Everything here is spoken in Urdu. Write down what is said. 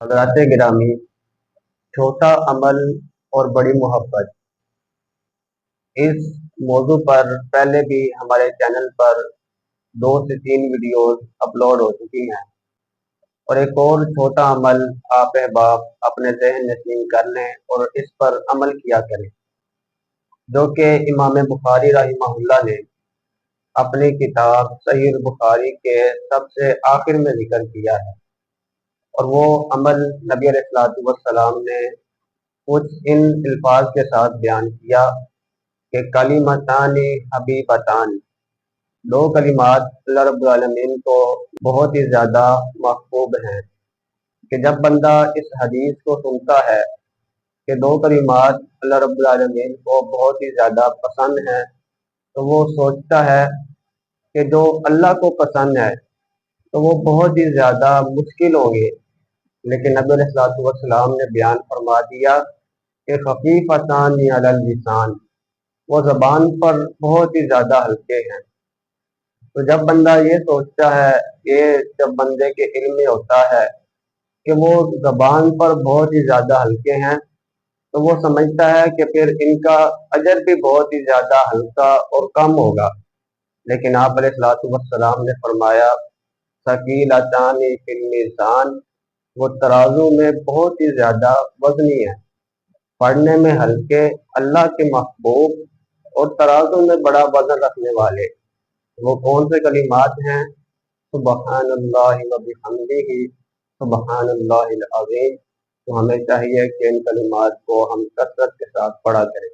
حضرات گرامی، چھوٹا عمل اور بڑی محبت، اس موضوع پر پہلے بھی ہمارے چینل پر 2 سے 3 ویڈیوز اپلوڈ ہو چکی ہیں، اور ایک اور چھوٹا عمل آپ احباب اپنے ذہن نشین کر لیں اور اس پر عمل کیا کریں، جو کہ امام بخاری رحمہ اللہ نے اپنی کتاب صحیح البخاری کے سب سے آخر میں ذکر کیا ہے، اور وہ عمل نبی علیہ الصلوۃ والسلام نے کچھ ان الفاظ کے ساتھ بیان کیا کہ کلمتان حبیبتان، 2 کلمات اللہ رب العالمین کو بہت ہی زیادہ محبوب ہیں، کہ جب بندہ اس حدیث کو سنتا ہے کہ 2 کلمات اللہ رب العالمین کو بہت ہی زیادہ پسند ہیں، تو وہ سوچتا ہے کہ جو اللہ کو پسند ہے تو وہ بہت ہی زیادہ مشکل ہوں گے، لیکن نبی علیہ الصلوۃ والسلام نے بیان فرما دیا کہ خفیفتان علی اللسان، وہ زبان پر بہت ہی زیادہ ہلکے ہیں۔ تو جب بندہ یہ سوچتا ہے، یہ جب بندے کے علم میں ہوتا ہے کہ وہ زبان پر بہت ہی زیادہ ہلکے ہیں، تو وہ سمجھتا ہے کہ پھر ان کا اجر بھی بہت ہی زیادہ ہلکا اور کم ہوگا، لیکن آپ علیہ الصلوۃ والسلام نے فرمایا ثقیلتان فی المیزان، وہ ترازو میں بہت ہی زیادہ وزنی ہے، پڑھنے میں ہلکے، اللہ کے محبوب اور ترازو میں بڑا وزن رکھنے والے۔ وہ کون سے کلمات ہیں؟ سبحان اللہ و بحمدہ، سبحان اللہ العظیم۔ تو ہمیں چاہیے کہ ان کلمات کو ہم کثرت کے ساتھ پڑھا کریں۔